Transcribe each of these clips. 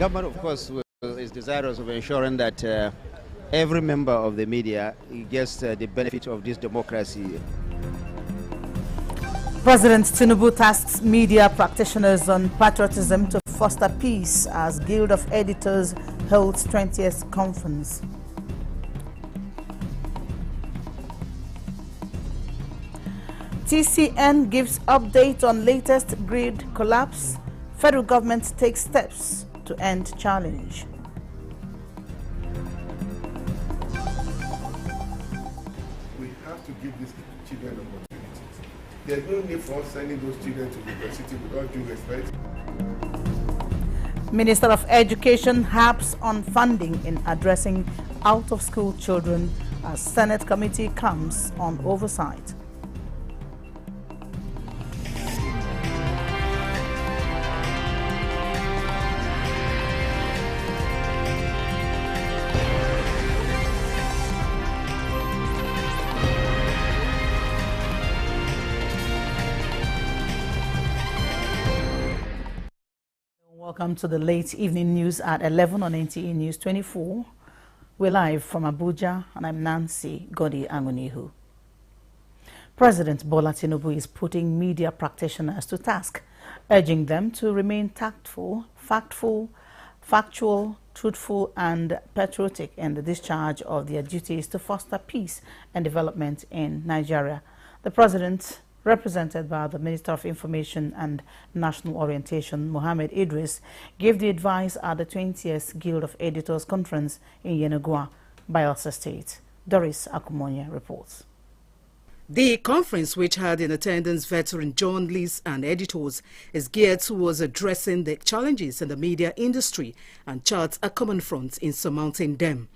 Government, of course, is desirous of ensuring that every member of the media gets the benefit of this democracy. President Tinubu tasks media practitioners on patriotism to foster peace as Guild of Editors holds 20th conference. TCN gives update on latest grid collapse. Federal government takes steps to end challenge. We have to give these children opportunities. There's no need for us sending those children to university with all due respect. Minister of Education harps on funding in addressing out-of-school children as Senate committee comes on oversight. Welcome to the late evening news at 11 on Nta News24. We're live from Abuja, and I'm Nancy Godi Angunihu. President Bola Tinubu is putting media practitioners to task, urging them to remain tactful, factual, truthful, and patriotic in the discharge of their duties to foster peace and development in Nigeria. The president, represented by the Minister of Information and National Orientation, Mohammed Idris, gave the advice at the 20th Guild of Editors Conference in Yenagoa, Bayelsa State. Doris Akumonye reports. The conference, which had in attendance veteran journalists and editors, is geared towards addressing the challenges in the media industry and charts a common front in surmounting them.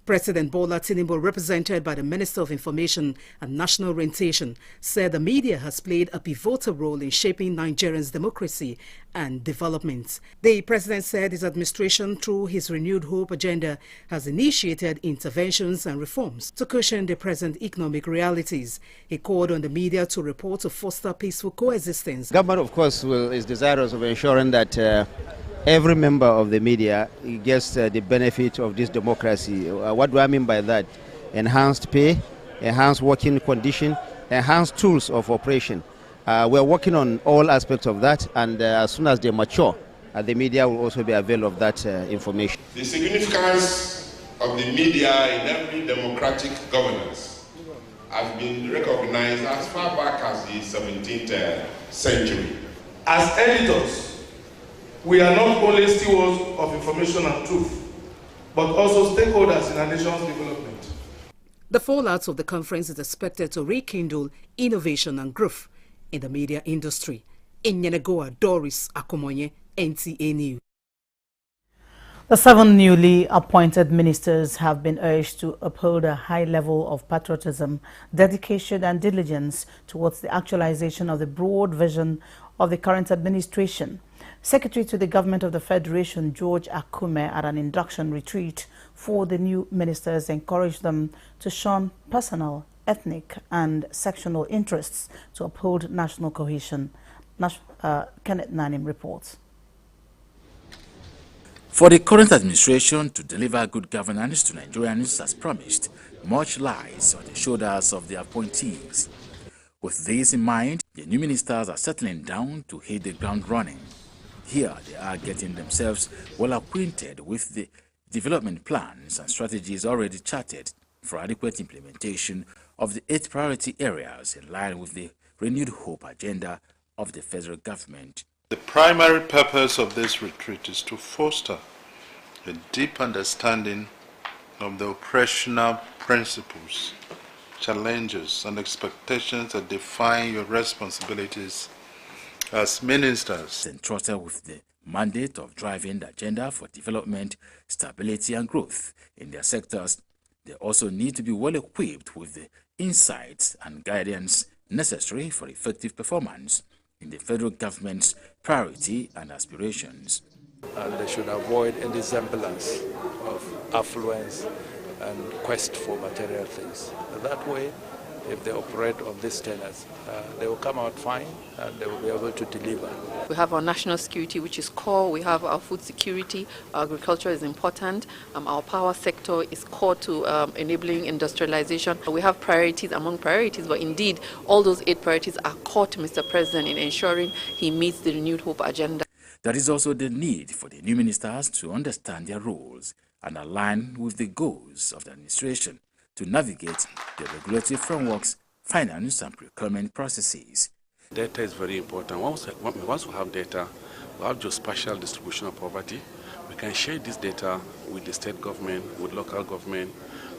President Bola Tinubu, represented by the Minister of Information and National Orientation, said the media has played a pivotal role in shaping Nigerians' democracy and development. The president said his administration, through his renewed hope agenda, has initiated interventions and reforms to cushion the present economic realities. He called on the media to report to foster peaceful coexistence. Government, of course, is desirous of ensuring that every member of the media gets the benefit of this democracy. What do I mean by that? Enhanced pay, enhanced working condition, enhanced tools of operation. We're working on all aspects of that, and as soon as they mature, the media will also be availed of that information. The significance of the media in every democratic governance has been recognized as far back as the 17th century. As editors, we are not only stewards of information and truth, but also stakeholders in our nation's development. The fallout of the conference is expected to rekindle innovation and growth in the media industry. In Yenagoa, Doris Akumonye, NTA News. The 7 newly appointed ministers have been urged to uphold a high level of patriotism, dedication and diligence towards the actualization of the broad vision of the current administration. Secretary to the Government of the Federation, George Akume, at an induction retreat for the new ministers, encouraged them to shun personal, ethnic and sectional interests to uphold national cohesion. Kenneth Nanim reports. For the current administration to deliver good governance to Nigerians as promised, much lies on the shoulders of the appointees. With this in mind, the new ministers are settling down to hit the ground running. Here they are getting themselves well acquainted with the development plans and strategies already charted for adequate implementation of the 8 priority areas in line with the renewed hope agenda of the federal government. The primary purpose of this retreat is to foster a deep understanding of the operational principles, challenges and expectations that define your responsibilities as ministers. Entrusted with the mandate of driving the agenda for development, stability and growth in their sectors, they also need to be well equipped with the insights and guidance necessary for effective performance in the federal government's priority and aspirations. And they should avoid any semblance of affluence and quest for material things. That way, if they operate on these tenors. They will come out fine and they will be able to deliver. We have our national security, which is core. We have our food security. Our agriculture is important. Our power sector is core to enabling industrialization. We have priorities among priorities, but indeed, all those 8 priorities are core to Mr. President in ensuring he meets the renewed hope agenda. There is also the need for the new ministers to understand their roles and align with the goals of the administration to navigate the regulatory frameworks, finance and procurement processes. Data is very important. Once we have data, we have geospatial distribution of poverty. We can share this data with the state government, with local government,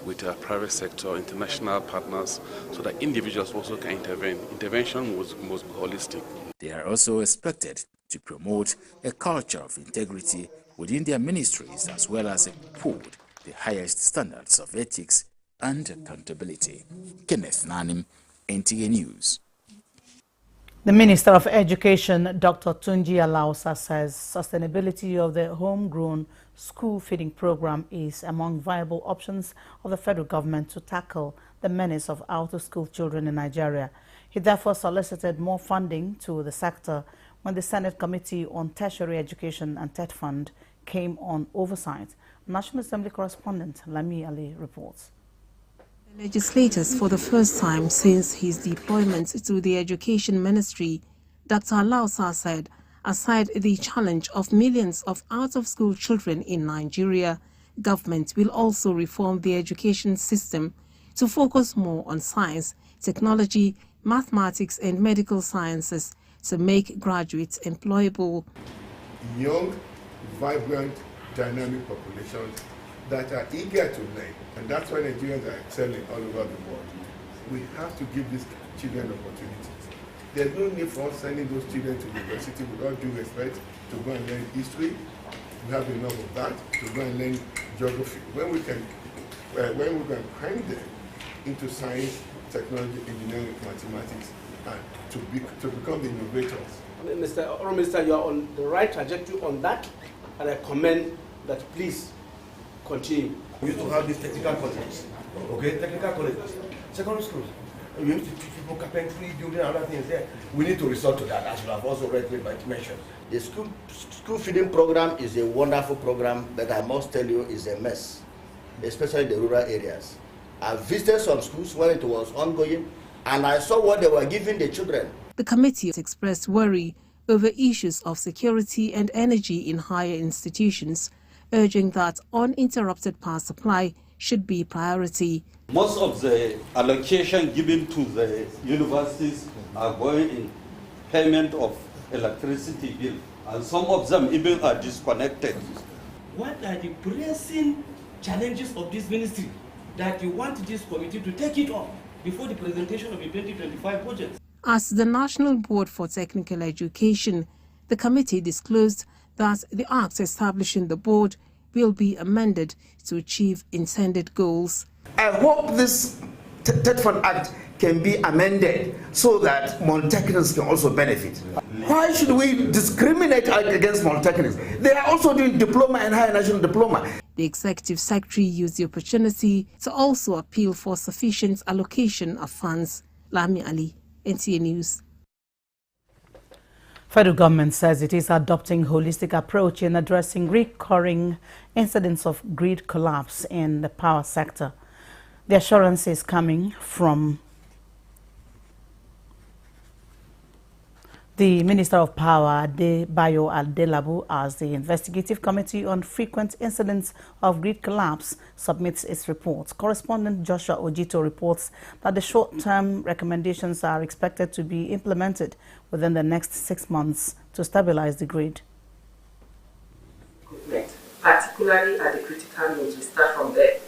with the private sector, international partners, so that individuals also can intervene. Intervention must be holistic. They are also expected to promote a culture of integrity within their ministries, as well as uphold the highest standards of ethics and accountability. Kenneth Nanim, Nta News. The Minister of Education, Dr. Tunji Alausa, says sustainability of the homegrown school feeding program is among viable options of the federal government to tackle the menace of out-of-school children in Nigeria. He therefore solicited more funding to the sector when the Senate Committee on Tertiary Education and TET Fund came on oversight. National Assembly correspondent Lami Ali reports. The legislators, for the first time since his deployment to the Education Ministry, Dr. Alausa said, aside the challenge of millions of out-of-school children in Nigeria, government will also reform the education system to focus more on science, technology, mathematics and medical sciences to make graduates employable. Young, vibrant, dynamic populations that are eager to learn, and that's why Nigerians are excelling all over the world. We have to give these children opportunities. There's no need for us sending those children to university with all due respect to go and learn history. We have enough of that to go and learn geography. When we can prime them into science, technology, engineering, mathematics, and to become the innovators. Mr. Minister, you are on the right trajectory on that, and I commend that. Please continue. We used to have these technical colleges, okay? Technical colleges, secondary schools. We used to teach people carpentry, building, other things there. We need to resort to that, as you have also rightly mentioned. The school feeding program is a wonderful program, but I must tell you, is a mess, especially in the rural areas. I visited some schools when it was ongoing, and I saw what they were giving the children. The committee expressed worry over issues of security and energy in higher institutions, urging that uninterrupted power supply should be priority. Most of the allocation given to the universities are going in payment of electricity bill, and some of them even are disconnected. What are the pressing challenges of this ministry that you want this committee to take it on before the presentation of the 2025 budget? As the National Board for Technical Education, the committee disclosed that the act establishing the board will be amended to achieve intended goals. I hope this TET Fund Act can be amended so that polytechnics can also benefit. Why should we discriminate against polytechnics? They are also doing diploma and higher national diploma. The Executive Secretary used the opportunity to also appeal for sufficient allocation of funds. Lami Ali, Nta News. Federal government says it is adopting holistic approach in addressing recurring incidents of grid collapse in the power sector. The assurance is coming from the Minister of Power, Adebayo Adelabu, as the Investigative Committee on Frequent Incidents of Grid Collapse submits its report. Correspondent Joshua Ojito reports that the short-term recommendations are expected to be implemented within the next 6 months to stabilize the grid. Particularly at the critical nodes, we start from there.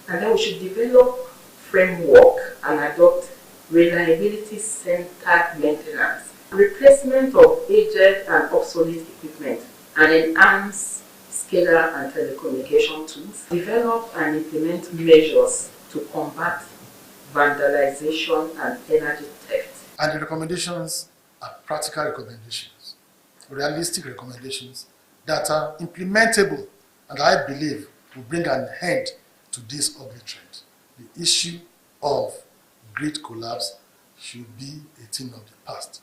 And then we should develop framework and adopt reliability-centered maintenance, replacement of aged and obsolete equipment, and enhance SCADA and telecommunication tools, develop and implement measures to combat vandalization and energy theft. And the recommendations are practical recommendations, realistic recommendations that are implementable, and I believe will bring an end to this ugly trend. The issue of great collapse should be a thing of the past.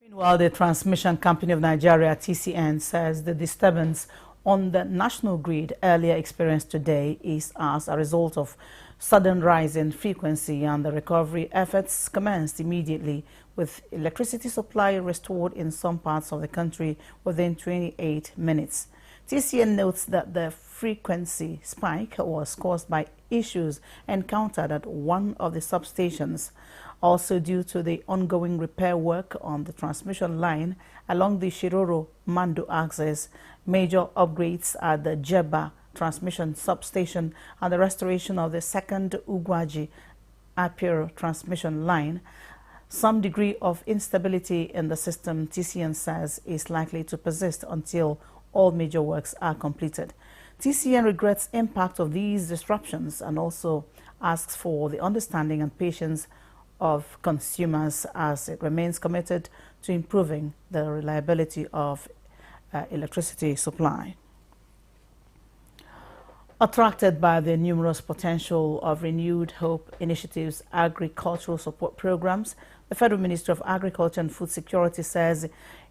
Meanwhile, the Transmission Company of Nigeria, TCN, says the disturbance on the national grid earlier experienced today is as a result of sudden rise in frequency, and the recovery efforts commenced immediately, with electricity supply restored in some parts of the country within 28 minutes. TCN notes that the frequency spike was caused by issues encountered at one of the substations, also due to the ongoing repair work on the transmission line along the Shiroro-Mando axis, major upgrades at the Jeba transmission substation, and the restoration of the second Ugwaji-Apiro transmission line. Some degree of instability in the system, TCN says, is likely to persist until all major works are completed. TCN regrets impact of these disruptions and also asks for the understanding and patience of consumers as it remains committed to improving the reliability of electricity supply. Attracted by the numerous potential of Renewed Hope Initiative's agricultural support programs, the Federal Ministry of Agriculture and Food Security says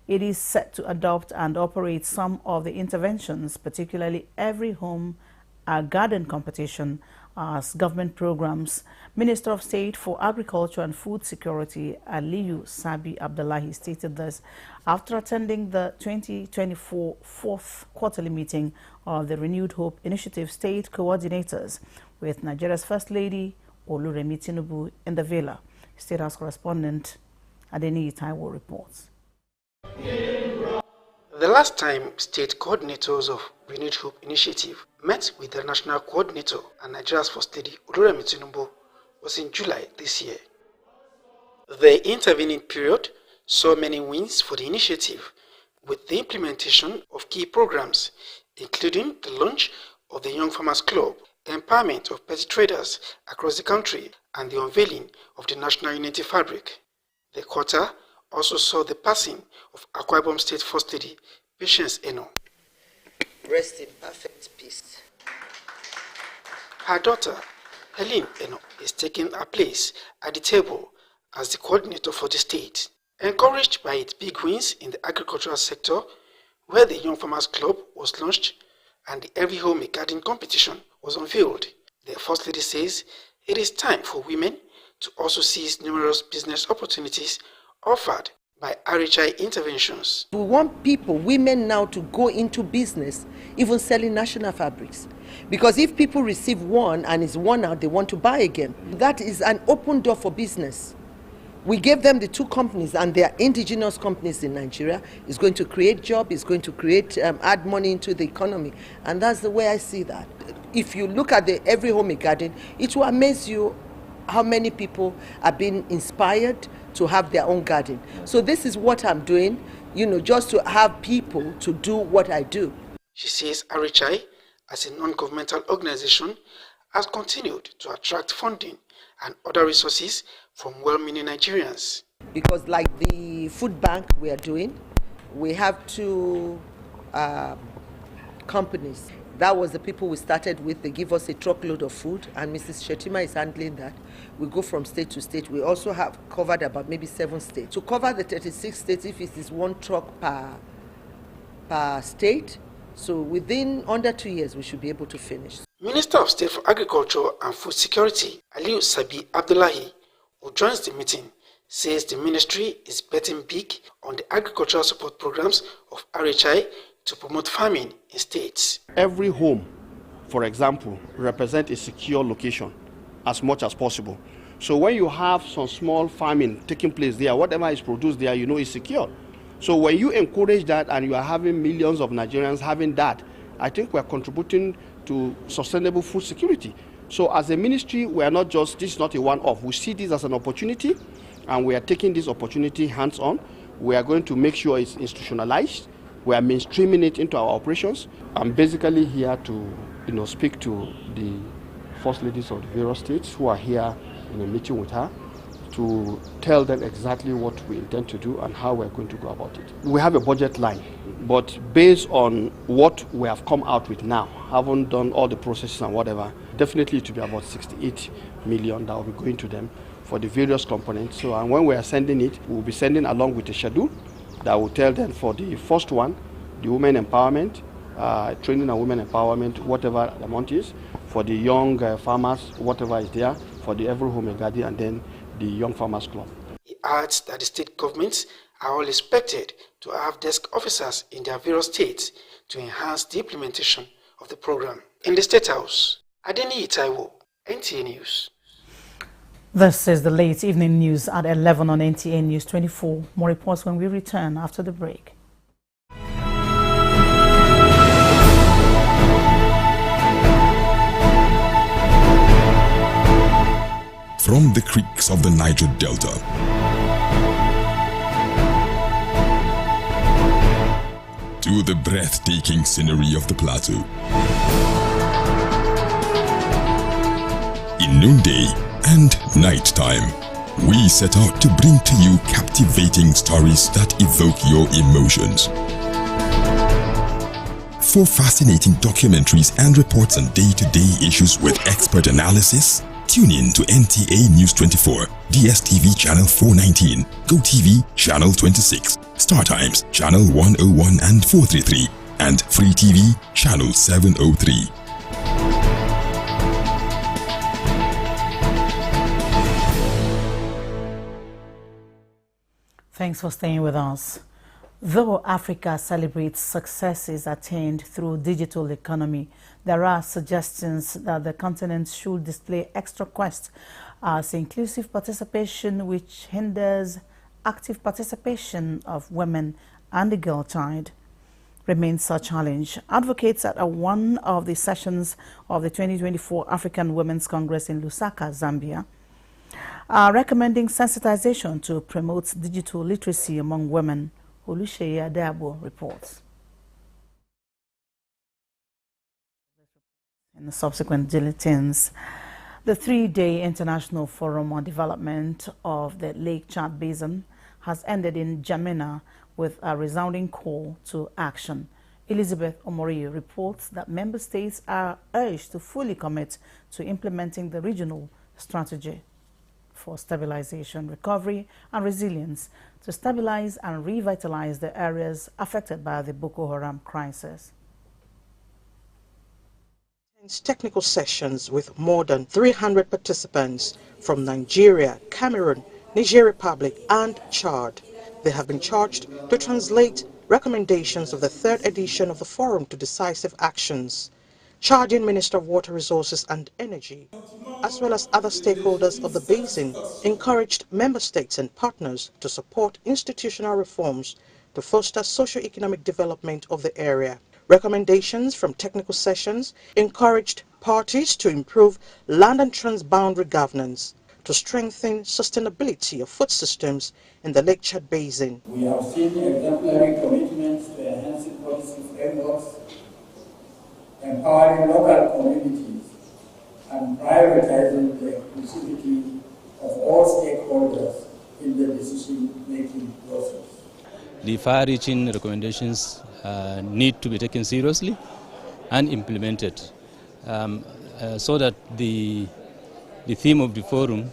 it is set to adopt and operate some of the interventions, particularly Every Home a Garden competition, as government programs. Minister of State for Agriculture and Food Security Aliyu Sabi Abdullahi stated this after attending the 2024 fourth quarterly meeting of the Renewed Hope Initiative state coordinators with Nigeria's First Lady Oluremi Tinubu in the Villa. State House correspondent Adeni Taiwo reports. The last time state coordinators of Renewed Hope Initiative met with the national coordinator and Nigeria's First Lady Oluremi Tinubu was in July this year. The intervening period saw many wins for the initiative, with the implementation of key programs, including the launch of the Young Farmers Club, empowerment of petty traders across the country, and the unveiling of the National Unity Fabric. The quarter also saw the passing of Akwa Ibom State First Lady Patience Eno. Rest in perfect peace. Her daughter, Helen Eno, is taking her place at the table as the coordinator for the state. Encouraged by its big wins in the agricultural sector, where the Young Farmers Club was launched and the Every Home a Garden competition was unveiled, the First Lady says it is time for women to also seize numerous business opportunities offered by RHI interventions. We want women now to go into business, even selling national fabrics. Because if people receive one and it's worn out, they want to buy again. That is an open door for business. We gave them the two companies, and they are indigenous companies in Nigeria. It's going to create jobs, it's going to create, add money into the economy. And that's the way I see that. If you look at the Every Home a Garden, it will amaze you how many people are being inspired to have their own garden. So this is what I'm doing, just to have people to do what I do. She says RHI, as a non-governmental organization, has continued to attract funding and other resources from well-meaning Nigerians. Because like the food bank we are doing, we have two companies. That was the people we started with. They give us a truckload of food, and Mrs. Shetima is handling that. We go from state to state. We also have covered about maybe 7 states. To cover the 36 states, if it is 1 truck per state, so within under 2 years, we should be able to finish. Minister of State for Agriculture and Food Security, Aliyu Sabi Abdullahi, who joins the meeting, says the ministry is betting big on the agricultural support programs of RHI to promote farming in states. Every home, for example, represents a secure location as much as possible. So when you have some small farming taking place there, whatever is produced there, is secure. So when you encourage that and you are having millions of Nigerians having that, I think we are contributing to sustainable food security. So as a ministry, we are not just, this is not a one-off. We see this as an opportunity, and we are taking this opportunity hands-on. We are going to make sure it's institutionalized. We are mainstreaming it into our operations. I'm basically here to speak to the First Ladies of the various states who are here in a meeting with her to tell them exactly what we intend to do and how we're going to go about it. We have a budget line, but based on what we have come out with now, haven't done all the processes and whatever, definitely it will be about 68 million that will be going to them for the various components. So, and when we are sending it, we will be sending along with a schedule that will tell them for the first one, the women empowerment, training and women empowerment, whatever the amount is, for the young farmers, whatever is there, for the Every Home and Garden, and then the Young Farmers Club. He adds that the state governments are all expected to have desk officers in their various states to enhance the implementation of the program. In the State House, Adeni Itaiwo, NTA News. This is the late evening news at 11 on Nta News 24. More reports when we return after the break. From the creeks of the Niger Delta to the breathtaking scenery of the plateau, in noonday and nighttime, we set out to bring to you captivating stories that evoke your emotions. For fascinating documentaries and reports on day-to-day issues with expert analysis, tune in to Nta News24, DSTV channel 419, GoTV channel 26, StarTimes channel 101 and 433, and Free TV channel 703. Thanks for staying with us. Though Africa celebrates successes attained through digital economy, there are suggestions that the continent should display extra quest as inclusive participation, which hinders active participation of women and the girl child. Remains a challenge. Advocates at one of the sessions of the 2024 African Women's Congress in Lusaka, Zambia, are recommending sensitization to promote digital literacy among women. Oluseyi Adeabo reports. In the subsequent bulletins, the three-day International Forum on Development of the Lake Chad Basin has ended in N'Djamena with a resounding call to action. Elizabeth Omori reports that member states are urged to fully commit to implementing the regional strategy for stabilization, recovery, and resilience to stabilize and revitalize the areas affected by the Boko Haram crisis. Technical sessions with more than 300 participants from Nigeria, Cameroon, Niger Republic, and Chad. They have been charged to translate recommendations of the third edition of the forum to decisive actions. Chadian Minister of Water Resources and Energy, as well as other stakeholders of the basin, encouraged member states and partners to support institutional reforms to foster socio-economic development of the area. Recommendations from technical sessions encouraged parties to improve land and transboundary governance, to strengthen sustainability of food systems in the Lake Chad Basin. We have seen exemplary commitments to enhancing policy frameworks, empowering local communities, and prioritizing the inclusivity of all stakeholders in the decision-making process. The far-reaching recommendations need to be taken seriously and implemented so that the theme of the forum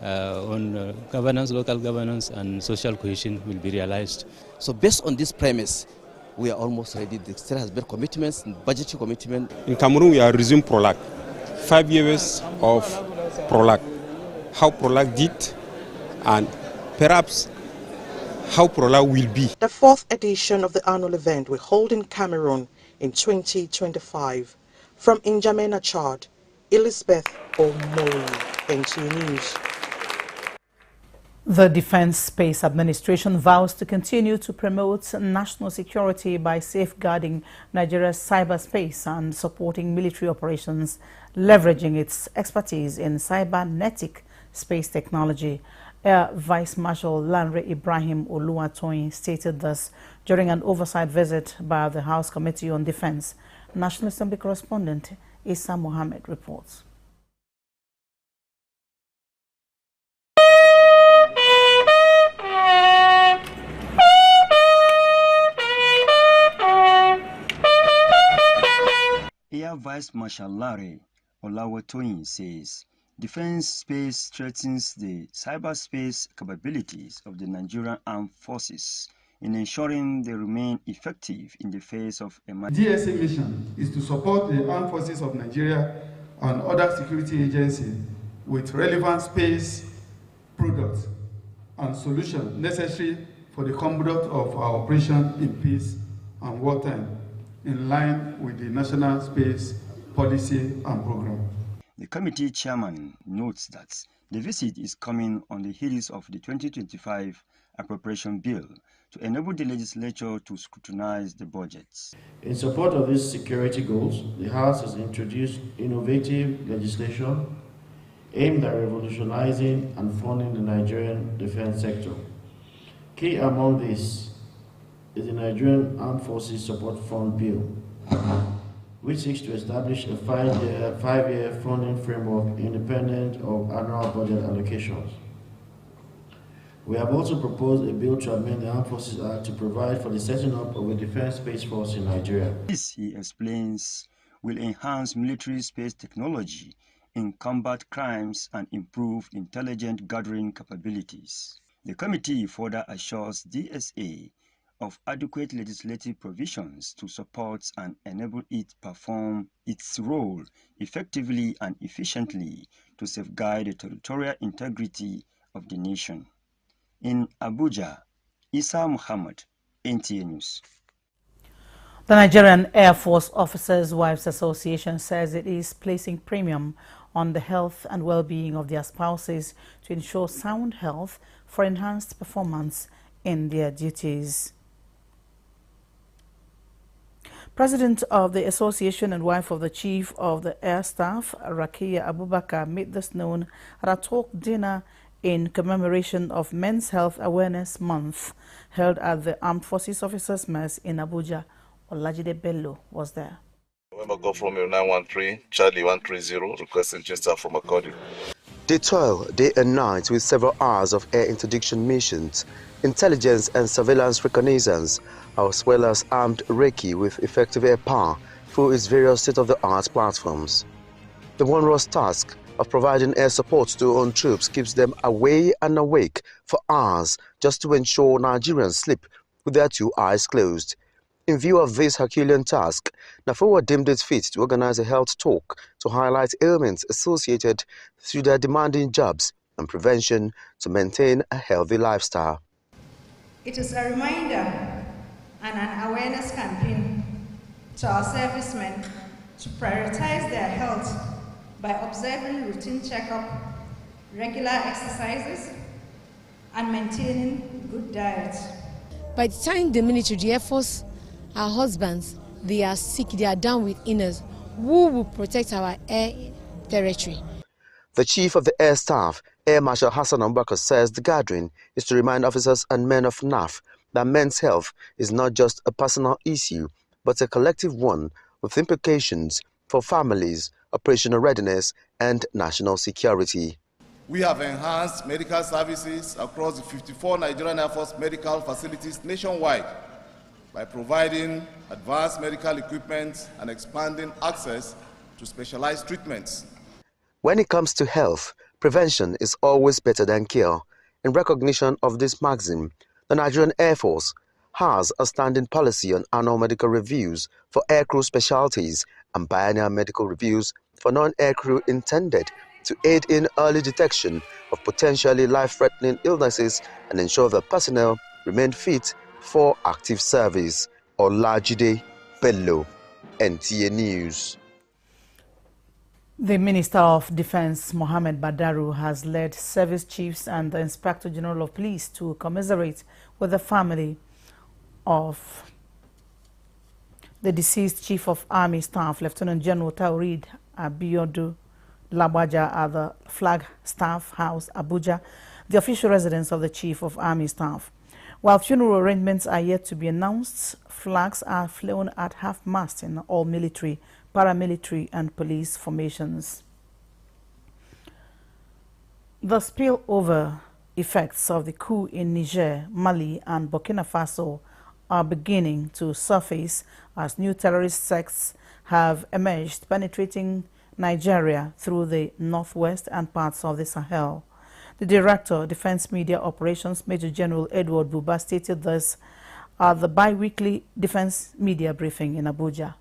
on governance, local governance and social cohesion will be realized. So based on this premise, we are almost ready. The state has made commitments, budgetary commitment. In Cameroon, we are resuming PROLAC. 5 years of PROLAC. How PROLAC did and perhaps how PROLAC will be. The fourth edition of the annual event will hold in Cameroon in 2025. From N'Djamena, Chad, Elizabeth Omori, NTA News. The Defense Space Administration vows to continue to promote national security by safeguarding Nigeria's cyberspace and supporting military operations, leveraging its expertise in cybernetic space technology. Air Vice Marshal Lanre Ibrahim Oluwatoyin stated this during an oversight visit by the House Committee on Defense. National Assembly correspondent Issa Mohammed reports. Air Vice Marshal Lanre Olawatoyin says defense space threatens the cyberspace capabilities of the Nigerian armed forces in ensuring they remain effective in the face of a DSA mission is to support the armed forces of Nigeria and other security agencies with relevant space products and solutions necessary for the conduct of our operation in peace and wartime, in line with the National Space Policy and Program. The committee chairman notes that the visit is coming on the heels of the 2025 appropriation bill to enable the legislature to scrutinize the budgets. In support of these security goals, the House has introduced innovative legislation aimed at revolutionizing and funding the Nigerian defense sector. Key among these is the Nigerian Armed Forces Support Fund Bill, which seeks to establish a five-year funding framework independent of annual budget allocations. We have also proposed a bill to amend the Armed Forces Act to provide for the setting up of a defense space force in Nigeria. This, he explains, will enhance military space technology in combat crimes and improve intelligent gathering capabilities. The committee further assures DSA of adequate legislative provisions to support and enable it perform its role effectively and efficiently to safeguard the territorial integrity of the nation. In Abuja, Isa Muhammad, NTA News. The Nigerian Air Force Officers' Wives Association says it is placing premium on the health and well-being of their spouses to ensure sound health for enhanced performance in their duties. President of the association and wife of the Chief of the Air Staff, Rakia Abubakar, made this known at a talk dinner in commemoration of Men's Health Awareness Month held at the Armed Forces Officers' Mess in Abuja. Olajide Bello was there. November Golf from 913, Charlie 130, requesting gesture from accordion. They toil day and night with several hours of air interdiction missions, intelligence and surveillance reconnaissance, as well as armed recce with effective air power through its various state-of-the-art platforms. The onerous task of providing air support to own troops keeps them away and awake for hours just to ensure Nigerians sleep with their two eyes closed. In view of this Herculean task, NAFOA deemed it fit to organize a health talk to highlight ailments associated to their demanding jobs and prevention to maintain a healthy lifestyle. It is a reminder and an awareness campaign to our servicemen to prioritize their health by observing routine checkup, regular exercises, and maintaining good diet. By the time the military, the Air Force, our husbands, they are sick, they are down with illness. Who will protect our air territory? The Chief of the Air Staff, Air Marshal Hassan Ambaka, says the gathering is to remind officers and men of NAF that men's health is not just a personal issue, but a collective one with implications for families, operational readiness, and national security. We have enhanced medical services across the 54 Nigerian Air Force medical facilities nationwide by providing advanced medical equipment and expanding access to specialized treatments. When it comes to health, prevention is always better than cure. In recognition of this maxim, the Nigerian Air Force has a standing policy on annual medical reviews for aircrew specialties and biennial medical reviews for non-aircrew intended to aid in early detection of potentially life-threatening illnesses and ensure that personnel remain fit for active service. Olajide Bello, NTA News. The Minister of Defense, Mohammed Badaru, has led service chiefs and the Inspector General of Police to commiserate with the family of the deceased Chief of Army Staff, Lieutenant General Taurid Abiodu Labaja, at the Flag Staff House, Abuja, the official residence of the Chief of Army Staff. While funeral arrangements are yet to be announced, flags are flown at half-mast in all military, paramilitary and police formations. The spillover effects of the coup in Niger, Mali and Burkina Faso are beginning to surface as new terrorist sects have emerged, penetrating Nigeria through the northwest and parts of the Sahel. The Director, Defense Media Operations, Major General Edward Buba, stated this at the bi-weekly Defense Media Briefing in Abuja.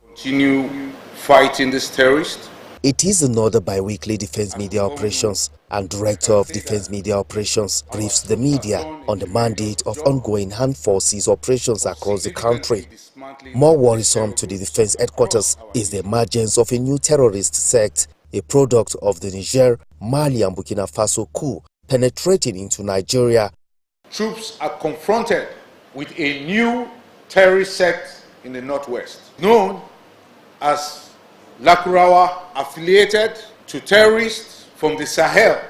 Continue fighting this terrorist. It is another bi-weekly Defense Media Operations, and Director of Defense Media Operations briefs the media on the mandate of ongoing armed forces operations across the country. More worrisome to the Defense Headquarters is the emergence of a new terrorist sect, a product of the Niger, Mali and Burkina Faso coup, penetrating into Nigeria. Troops are confronted with a new terrorist sect in the northwest, known as Lakurawa, affiliated to terrorists from the Sahel.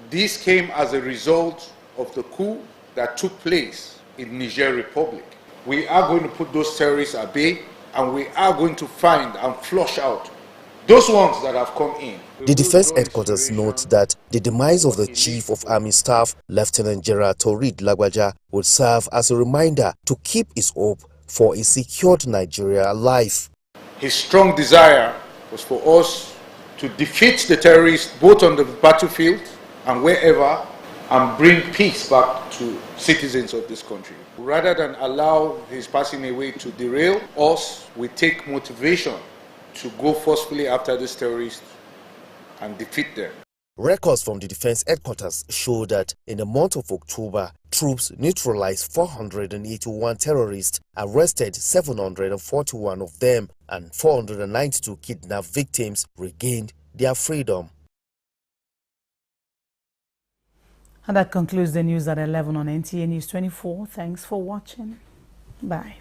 This came as a result of the coup that took place in Niger Republic. We are going to put those terrorists at bay, and we are going to find and flush out those ones that have come in. The Defense Headquarters notes that the demise of the Chief of Army Staff, Lieutenant General Torid Lagbaja, would serve as a reminder to keep his hope for a secured Nigeria alive. His strong desire was for us to defeat the terrorists both on the battlefield and wherever, and bring peace back to citizens of this country. Rather than allow his passing away to derail us, we take motivation to go forcefully after these terrorists and defeat them. Records from the Defense Headquarters show that in the month of October, troops neutralized 481 terrorists, arrested 741 of them, and 492 kidnapped victims regained their freedom. And that concludes the news at 11 on NTA News 24. Thanks for watching. Bye.